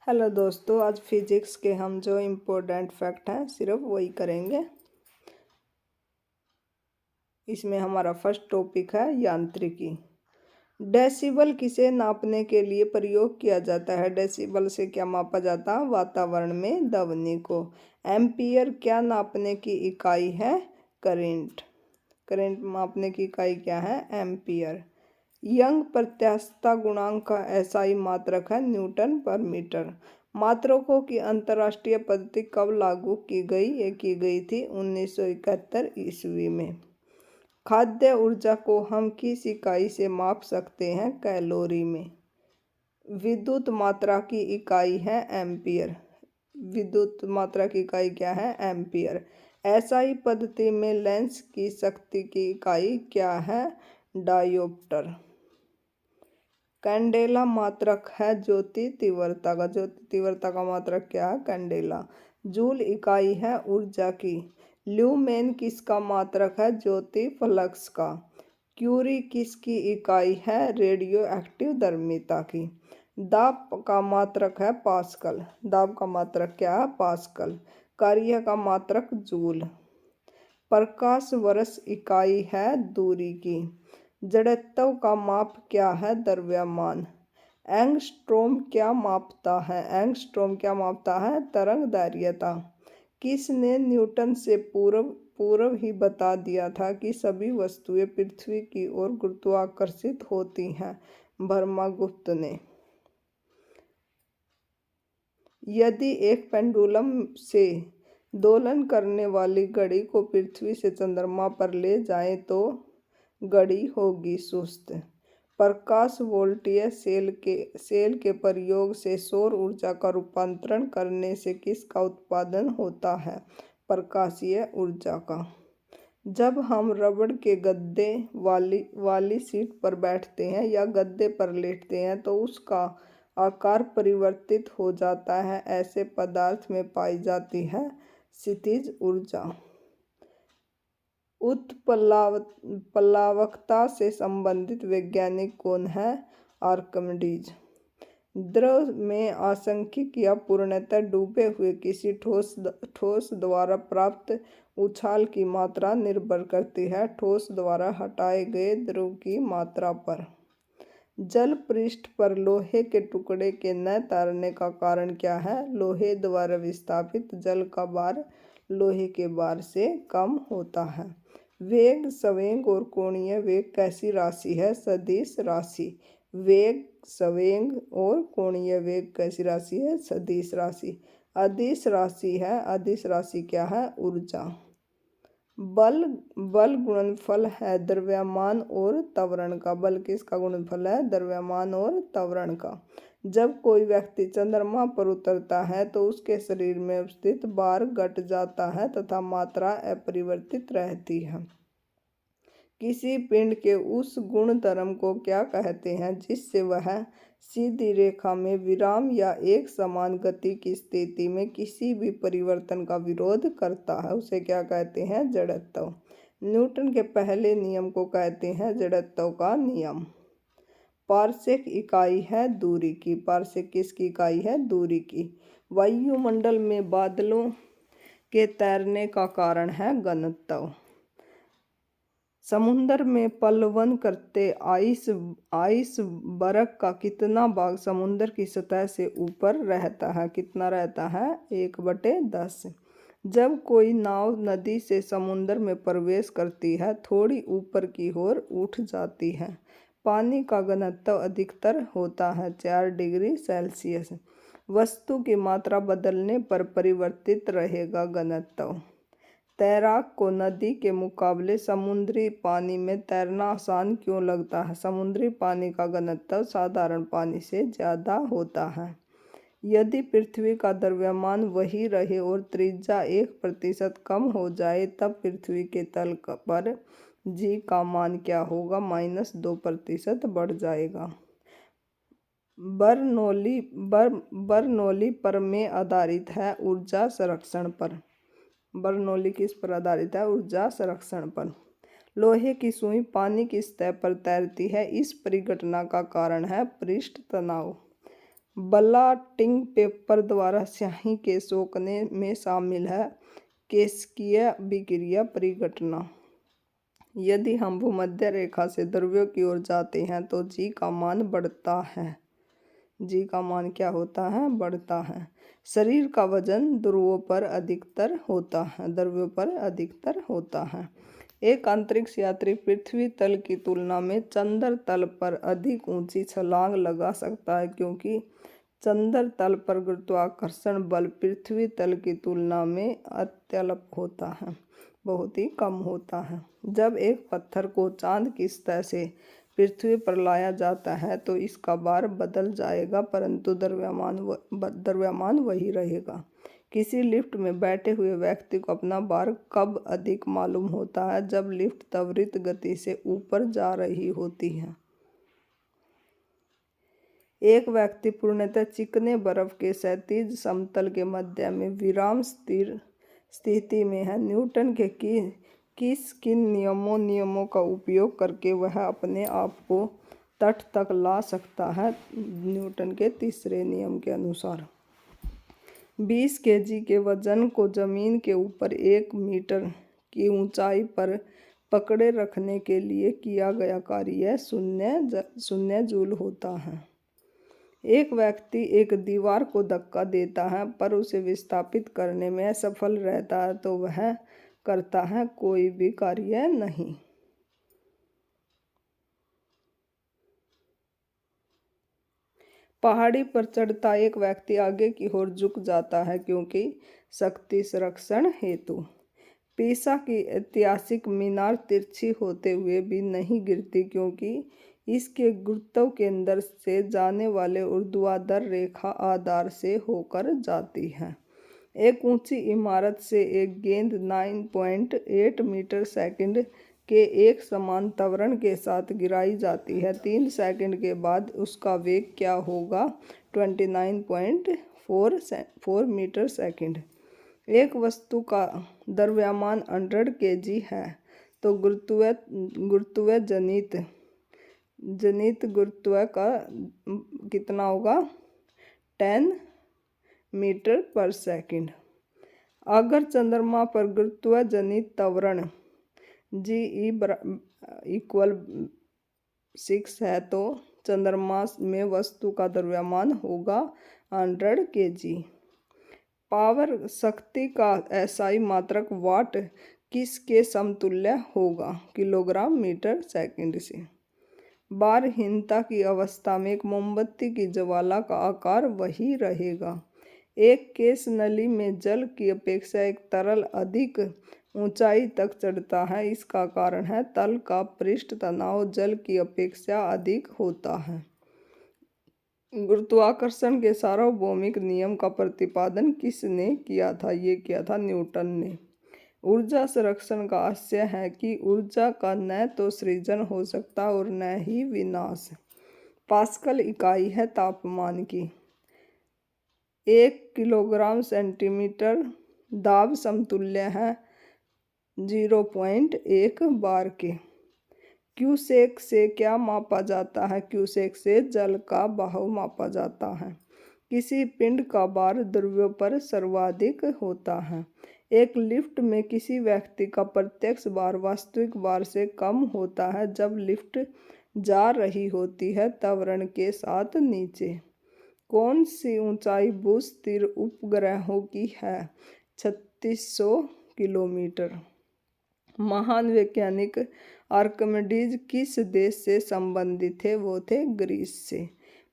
Hello दोस्तों, आज physics के हम जो इम्पोर्टेंट फैक्ट हैं सिर्फ वही करेंगे। इसमें हमारा फर्स्ट टॉपिक है यांत्रिकी। डेसिबल किसे नापने के लिए प्रयोग किया जाता है? डेसिबल से क्या मापा जाता है? वातावरण में ध्वनि को। एम्पियर क्या नापने की इकाई है? करंट। करंट मापने की इकाई क्या है? एम्पियर। यंग प्रत्यास्थता गुणांक का एसआई मात्रक है न्यूटन पर मीटर। मात्रकों की अंतर्राष्ट्रीय पद्धति कब लागू की गई? ये की गई थी 1971 ईस्वी में। खाद्य ऊर्जा को हम किस इकाई से माप सकते हैं? कैलोरी में। विद्युत मात्रा की इकाई है एम्पियर। विद्युत मात्रा की इकाई क्या है? एम्पियर। एसआई पद्धति में लेंस की शक्ति की इकाई क्या है? डायोप्टर। कैंडेला मात्रक है ज्योति तीव्रता का। ज्योति तीव्रता का मात्रक क्या है? कैंडेला। जूल इकाई है ऊर्जा की। ल्यूमेन किसका मात्रक है? ज्योति फ्लक्स का। क्यूरी किसकी इकाई है? रेडियो एक्टिव धर्मिता की। दाब का मात्रक है पास्कल। दाब का मात्रक क्या है? पास्कल। कार्य का मात्रक जूल। प्रकाश वर्ष इकाई है दूरी की। जड़त्व का माप क्या है? द्रव्यमान। एंगस्ट्रोम क्या मापता है? एंगस्ट्रोम क्या मापता है? तरंगदैर्घ्यता। किसने न्यूटन से पूर्व ही बता दिया था कि सभी वस्तुएं पृथ्वी की ओर गुरुत्वाकर्षित होती हैं? ब्रह्मगुप्त ने। यदि एक पेंडुलम से दोलन करने वाली घड़ी को पृथ्वी से चंद्रमा पर ले जाएं तो घड़ी होगी सुस्त। प्रकाश वोल्टीय सेल के प्रयोग से सौर ऊर्जा का रूपांतरण करने से किसका उत्पादन होता है? प्रकाशीय ऊर्जा का। जब हम रबड़ के गद्दे वाली सीट पर बैठते हैं या गद्दे पर लेटते हैं तो उसका आकार परिवर्तित हो जाता है। ऐसे पदार्थ में पाई जाती है स्थितिज ऊर्जा। उत्प्लावकता से संबंधित वैज्ञानिक कौन है? आर्किमिडीज। द्रव में आंशिक या पूर्णतः डूबे हुए किसी ठोस द्वारा प्राप्त उछाल की मात्रा निर्भर करती है ठोस द्वारा हटाए गए द्रव की मात्रा पर। जल पृष्ठ पर लोहे के टुकड़े के न तैरने का कारण क्या है? लोहे द्वारा विस्थापित जल का भार लोहे के भार से कम होता है। वेग, संवेग और कोणीय वेग कैसी राशि है? सदिश राशि। वेग, संवेग और कोणीय वेग कैसी राशि है? सदिश राशि। अदिश राशि है। अदिश राशि क्या है? ऊर्जा। बल गुणनफल है द्रव्यमान और त्वरण का। बल किसका गुणनफल है? द्रव्यमान और त्वरण का। जब कोई व्यक्ति चंद्रमा पर उतरता है तो उसके शरीर में उपस्थित भार घट जाता है तथा मात्रा अपरिवर्तित रहती है। किसी पिंड के उस गुणधर्म को क्या कहते हैं जिससे वह सीधी रेखा में विराम या एक समान गति की स्थिति में किसी भी परिवर्तन का विरोध करता है? उसे क्या कहते हैं? जड़त्व। न्यूटन के पहले नियम को कहते हैं जड़त्व का नियम। पारसेक इकाई है दूरी की। पारसेक किसकी इकाई है? दूरी की। वायुमंडल में बादलों के तैरने का कारण है घनत्व। समुद्र में प्लवन करते आइस बर्फ का कितना भाग समुद्र की सतह से ऊपर रहता है? कितना रहता है? 1/10। जब कोई नाव नदी से समुद्र में प्रवेश करती है थोड़ी ऊपर की ओर उठ जाती है। पानी का घनत्व अधिकतर होता है 4 डिग्री सेल्सियस। वस्तु की मात्रा बदलने पर परिवर्तित रहेगा घनत्व। तैराक को नदी के मुकाबले समुद्री पानी में तैरना आसान क्यों लगता है? समुद्री पानी का घनत्व साधारण पानी से ज़्यादा होता है। यदि पृथ्वी का द्रव्यमान वही रहे और त्रिज्या 1% कम हो जाए तब पृथ्वी के तल पर जी का मान क्या होगा? -2% बढ़ जाएगा। बर्नौली प्रमेय आधारित है ऊर्जा संरक्षण पर। बर्नौली किस पर आधारित है? ऊर्जा संरक्षण पर। लोहे की सुई पानी की सतह पर तैरती है। इस परिघटना का कारण है पृष्ठ तनाव। ब्लॉटिंग पेपर द्वारा स्याही के सोखने में शामिल है केशिकीय विक्रिया परिघटना। यदि हम भूमध्य रेखा से ध्रुवों की ओर जाते हैं तो जी का मान बढ़ता है। जी का मान क्या होता है? बढ़ता है। शरीर का वजन ध्रुवों पर अधिकतर होता है, ध्रुवों पर अधिकतर होता है। एक अंतरिक्ष यात्री पृथ्वी तल की तुलना में चंद्र तल पर अधिक ऊंची छलांग लगा सकता है क्योंकि चंद्र तल पर गुरुत्वाकर्षण बल पृथ्वी तल की तुलना में अत्यल्प होता है, बहुत ही कम होता है। जब एक पत्थर को चांद की सतह से पृथ्वी पर लाया जाता है तो इसका भार बदल जाएगा परंतु द्रव्यमान वही रहेगा। किसी लिफ्ट में बैठे हुए व्यक्ति को अपना भार कब अधिक मालूम होता है? जब लिफ्ट त्वरित गति से ऊपर जा रही होती है। एक व्यक्ति पूर्णतः चिकने बर्फ के क्षैतिज समतल के मध्य में विराम स्थिर स्थिति में है। न्यूटन के किन नियमों का उपयोग करके वह अपने आप को तट तक ला सकता है? न्यूटन के तीसरे नियम के अनुसार 20 kg के वजन को जमीन के ऊपर 1 मीटर की ऊंचाई पर पकड़े रखने के लिए किया गया कार्य 0 जूल होता है। एक व्यक्ति एक दीवार को धक्का देता है पर उसे विस्थापित करने में असफल रहता है तो वह करता है कोई भी कार्य नहीं। पहाड़ी पर चढ़ता एक व्यक्ति आगे की ओर झुक जाता है क्योंकि शक्ति संरक्षण हेतु। पीसा की ऐतिहासिक मीनार तिरछी होते हुए भी नहीं गिरती क्योंकि इसके गुरुत्व केंद्र से जाने वाले ऊर्ध्वाधर रेखा आधार से होकर जाती है। एक ऊंची इमारत से एक गेंद 9.8 मीटर सेकंड के एक समान त्वरण के साथ गिराई जाती है। 3 सेकंड के बाद उसका वेग क्या होगा? 29.4 मीटर सेकंड। एक वस्तु का द्रव्यमान 100 kg है तो गुरुत्व जनित गुरुत्व का कितना होगा? 10 मीटर पर सेकंड। अगर चंद्रमा पर गुरुत्व जनित त्वरण Ge इक्वल 6 है तो चंद्रमा में वस्तु का द्रव्यमान होगा 100 kg। पावर शक्ति का एसआई मात्रक वाट किसके समतुल्य होगा? किलोग्राम मीटर सेकंड से। भारहीनता की अवस्था में एक मोमबत्ती की ज्वाला का आकार वही रहेगा। एक केश नली में जल की अपेक्षा एक तरल अधिक ऊंचाई तक चढ़ता है। इसका कारण है तल का पृष्ठ तनाव जल की अपेक्षा अधिक होता है। गुरुत्वाकर्षण के सार्वभौमिक नियम का प्रतिपादन किसने किया था? ये किया था न्यूटन ने। ऊर्जा संरक्षण का आशय है कि ऊर्जा का न तो सृजन हो सकता और न ही विनाश। पास्कल इकाई है तापमान की। 1 किलोग्राम सेंटीमीटर दाब समतुल्य है 0.1 बार के। क्यूसेक से क्या मापा जाता है? क्यूसेक से जल का बहाव मापा जाता है। किसी पिंड का भार ध्रुवों पर सर्वाधिक होता है। एक लिफ्ट में किसी व्यक्ति का प्रत्यक्ष भार वास्तविक भार से कम होता है जब लिफ्ट जा रही होती है त्वरण के साथ नीचे। कौन सी ऊंचाई भू-स्थिर उपग्रहों की है? 3600 किलोमीटर। महान वैज्ञानिक आर्किमिडीज किस देश से संबंधित थे? वो थे ग्रीस से।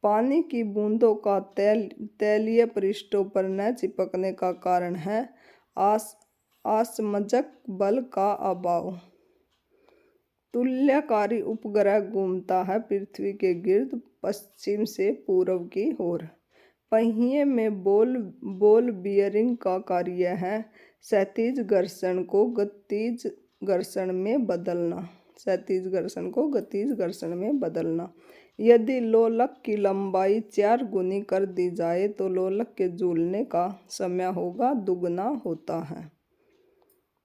पानी की बूंदों का तैलीय पृष्ठों पर न चिपकने का कारण है आसमजक बल का अभाव। तुल्यकारी उपग्रह घूमता है पृथ्वी के गिर्द पश्चिम से पूर्व की ओर। पहिए में बॉल बियरिंग का कार्य है क्षैतिज घर्षण को गतिज घर्षण में बदलना। क्षैतिज घर्षण को गतिज घर्षण में बदलना। यदि लोलक की लंबाई 4 गुनी कर दी जाए तो लोलक के झूलने का समय होगा दुगना होता है।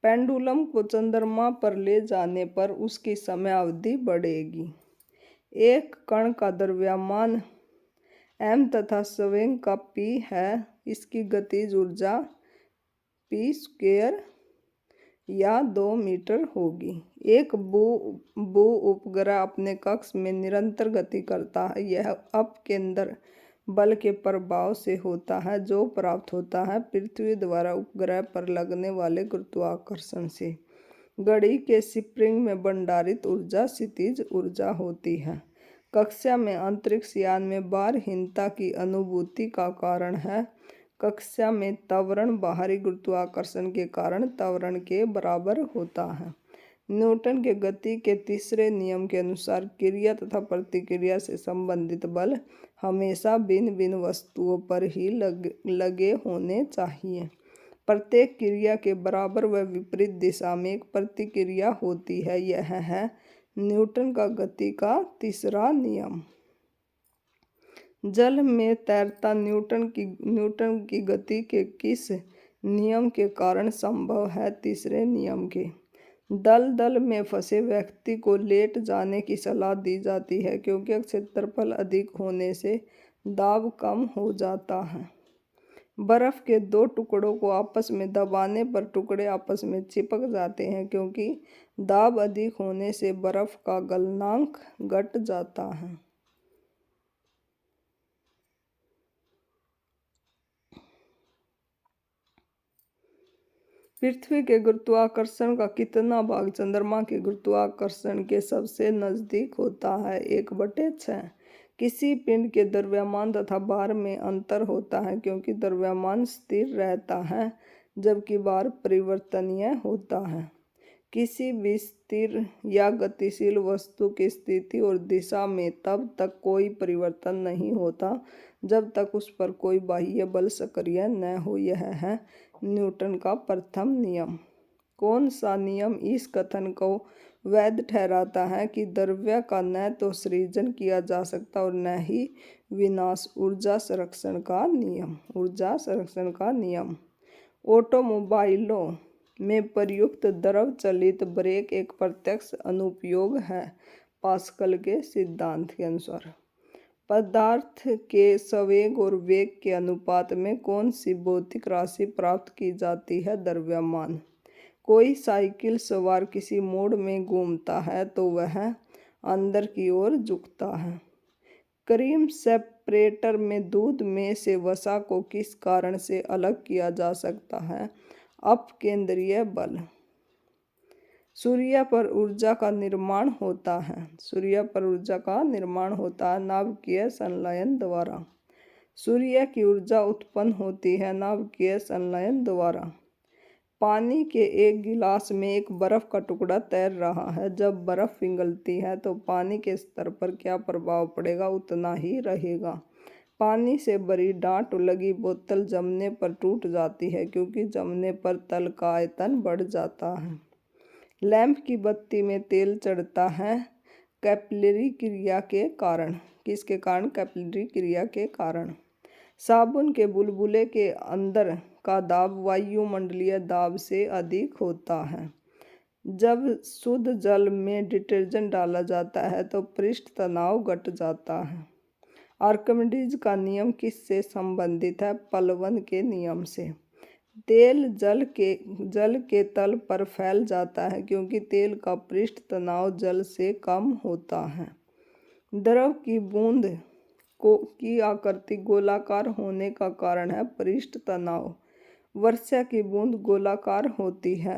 पेंडुलम को चंद्रमा पर ले जाने पर उसकी समय अवधि बढ़ेगी। एक कण का द्रव्यमान m तथा संवेग का p है। इसकी गतिज ऊर्जा p स्क्वायर या 2 मीटर होगी। एक भू उपग्रह अपने कक्ष में निरंतर गति करता है। यह अपकेंद्र बल के प्रभाव से होता है जो प्राप्त होता है पृथ्वी द्वारा उपग्रह पर लगने वाले गुरुत्वाकर्षण से। घड़ी के स्प्रिंग में भंडारित ऊर्जा स्थितिज ऊर्जा होती है। कक्षा में अंतरिक्ष यान में भारहीनता की अनुभूति का कारण है। कक्षा में त्वरण बाहरी गुरुत्वाकर्षण के कारण त्वरण के बराबर होता है। न्यूटन के गति के तीसरे नियम के अनुसार क्रिया तथा प्रतिक्रिया से संबंधित बल हमेशा भिन्न भिन्न वस्तुओं पर ही लगे होने चाहिए। प्रत्येक क्रिया के बराबर व विपरीत दिशा में एक प्रतिक्रिया होती है। यह है न्यूटन का गति का तीसरा नियम। जल में तैरता न्यूटन की गति के किस नियम के कारण संभव है? तीसरे नियम के। दल में फंसे व्यक्ति को लेट जाने की सलाह दी जाती है क्योंकि क्षेत्रफल अधिक होने से दाब कम हो जाता है। बर्फ के दो टुकड़ों को आपस में दबाने पर टुकड़े आपस में चिपक जाते हैं क्योंकि दाब अधिक होने से बर्फ का गलनांक घट जाता है। पृथ्वी के गुरुत्वाकर्षण का कितना भाग चंद्रमा के गुरुत्वाकर्षण के सबसे नजदीक होता है? 1/6। किसी पिंड के द्रव्यमान तथा भार में अंतर होता है क्योंकि द्रव्यमान स्थिर रहता है जबकि भार परिवर्तनीय होता है। किसी भी स्थिर या गतिशील वस्तु की स्थिति और दिशा में तब तक कोई परिवर्तन नहीं होता जब तक उस पर कोई बाह्य बल सक्रिय न हो। यह है न्यूटन का प्रथम नियम। कौन सा नियम इस कथन को वैध ठहराता है कि द्रव्य का न तो सृजन किया जा सकता और न ही विनाश? ऊर्जा संरक्षण का नियम। ऊर्जा संरक्षण का नियम। ऑटोमोबाइलों में प्रयुक्त द्रव चलित ब्रेक एक प्रत्यक्ष अनुप्रयोग है पास्कल के सिद्धांत के अनुसार। पदार्थ के संवेग और वेग के अनुपात में कौन सी भौतिक राशि प्राप्त की जाती है? द्रव्यमान। कोई साइकिल सवार किसी मोड़ में घूमता है तो वह अंदर की ओर झुकता है। क्रीम सेपरेटर में दूध में से वसा को किस कारण से अलग किया जा सकता है? अपकेंद्रीय बल। सूर्य पर ऊर्जा का निर्माण होता है। सूर्य पर ऊर्जा का निर्माण होता है नाभिकीय संलयन द्वारा। सूर्य की ऊर्जा उत्पन्न होती है नाभिकीय संलयन द्वारा। पानी के एक गिलास में एक बर्फ का टुकड़ा तैर रहा है। जब बर्फ पिघलती है तो पानी के स्तर पर क्या प्रभाव पड़ेगा? उतना ही रहेगा। पानी से भरी डांट लगी बोतल जमने पर टूट जाती है क्योंकि जमने पर तल का आयतन बढ़ जाता है। लैंप की बत्ती में तेल चढ़ता है कैपिलरी क्रिया के कारण। किसके कारण? कैपिलरी क्रिया के कारण। साबुन के बुलबुले के अंदर का दाब वायुमंडलीय दाब से अधिक होता है। जब शुद्ध जल में डिटर्जेंट डाला जाता है तो पृष्ठ तनाव घट जाता है। आर्किमिडीज का नियम किससे संबंधित है? प्लवन के नियम से। तेल जल के तल पर फैल जाता है क्योंकि तेल का पृष्ठ तनाव जल से कम होता है। द्रव की बूंद की आकृति गोलाकार होने का कारण है पृष्ठ तनाव। वर्षा की बूंद गोलाकार होती है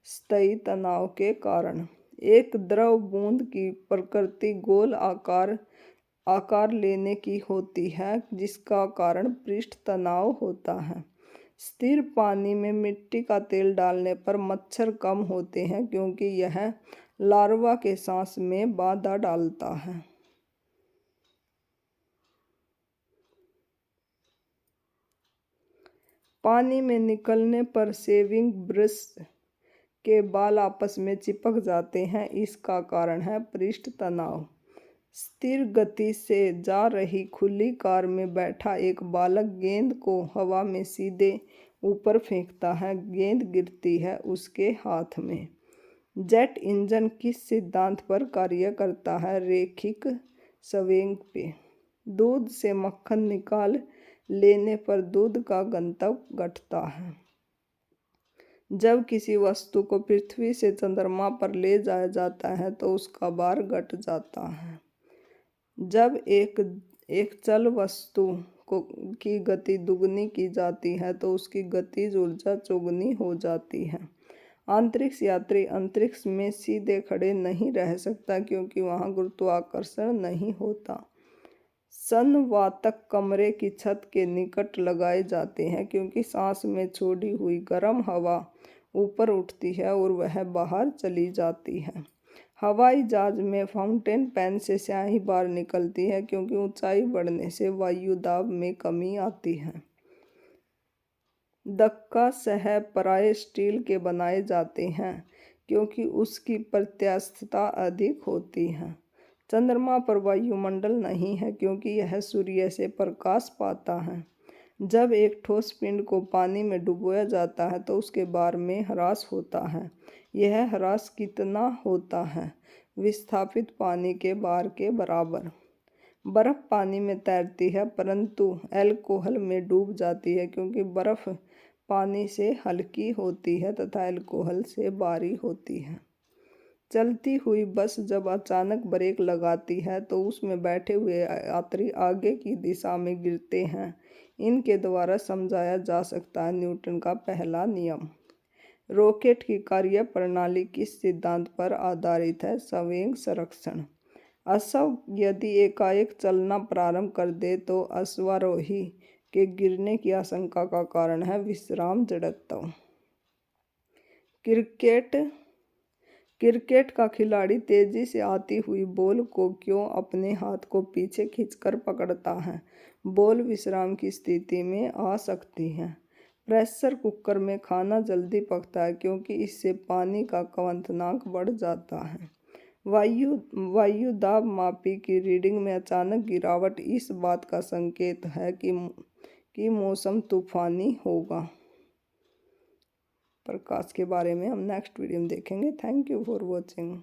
स्थायी तनाव के कारण। एक द्रव बूंद की प्रकृति गोल आकार लेने की होती है जिसका कारण पृष्ठ तनाव होता है। स्थिर पानी में मिट्टी का तेल डालने पर मच्छर कम होते हैं क्योंकि यह लार्वा के सांस में बाधा डालता है। पानी में निकलने पर शेविंग ब्रश के बाल आपस में चिपक जाते हैं। इसका कारण है पृष्ठ तनाव। स्थिर गति से जा रही खुली कार में बैठा एक बालक गेंद को हवा में सीधे ऊपर फेंकता है। गेंद गिरती है उसके हाथ में। जेट इंजन किस सिद्धांत पर कार्य करता है? रैखिक संवेग पे। दूध से मक्खन निकाल लेने पर दूध का घनत्व घटता है। जब किसी वस्तु को पृथ्वी से चंद्रमा पर ले जाया जाता है तो उसका भार घट जाता है। जब एक चल वस्तु की गति दुगनी की जाती है तो उसकी गतिज ऊर्जा चौगुनी हो जाती है। अंतरिक्ष यात्री अंतरिक्ष में सीधे खड़े नहीं रह सकता क्योंकि वहाँ गुरुत्वाकर्षण नहीं होता। संवातक कमरे की छत के निकट लगाए जाते हैं क्योंकि सांस में छोड़ी हुई गर्म हवा ऊपर उठती है और वह बाहर चली जाती है। हवाई जहाज में फाउंटेन पेन से स्याही बाहर निकलती है क्योंकि ऊंचाई बढ़ने से वायु दाब में कमी आती है। धक्का सह पराय स्टील के बनाए जाते हैं क्योंकि उसकी प्रत्यास्थता अधिक होती है। चंद्रमा पर वायुमंडल नहीं है क्योंकि यह सूर्य से प्रकाश पाता है। जब एक ठोस पिंड को पानी में डुबोया जाता है तो उसके भार में ह्रास होता है। यह ह्रास कितना होता है? विस्थापित पानी के भार के बराबर। बर्फ पानी में तैरती है परंतु अल्कोहल में डूब जाती है क्योंकि बर्फ पानी से हल्की होती है तथा अल्कोहल से भारी होती है। चलती हुई बस जब अचानक ब्रेक लगाती है तो उसमें बैठे हुए यात्री आगे की दिशा में गिरते हैं। इनके द्वारा समझाया जा सकता है न्यूटन का पहला नियम। रॉकेट की कार्य प्रणाली किस सिद्धांत पर आधारित है? संवेग संरक्षण। अश्व यदि एकाएक चलना प्रारंभ कर दे तो अश्वारोही के गिरने की आशंका का कारण है विश्राम जड़त्व। क्रिकेट का खिलाड़ी तेजी से आती हुई बॉल को क्यों अपने हाथ को पीछे खींचकर पकड़ता है? बॉल विश्राम की स्थिति में आ सकती है। प्रेशर कुकर में खाना जल्दी पकता है क्योंकि इससे पानी का क्वथनांक बढ़ जाता है। वायु दाब मापी की रीडिंग में अचानक गिरावट इस बात का संकेत है कि मौसम तूफानी होगा। प्रकाश के बारे में हम नेक्स्ट वीडियो में देखेंगे। Thank you for watching.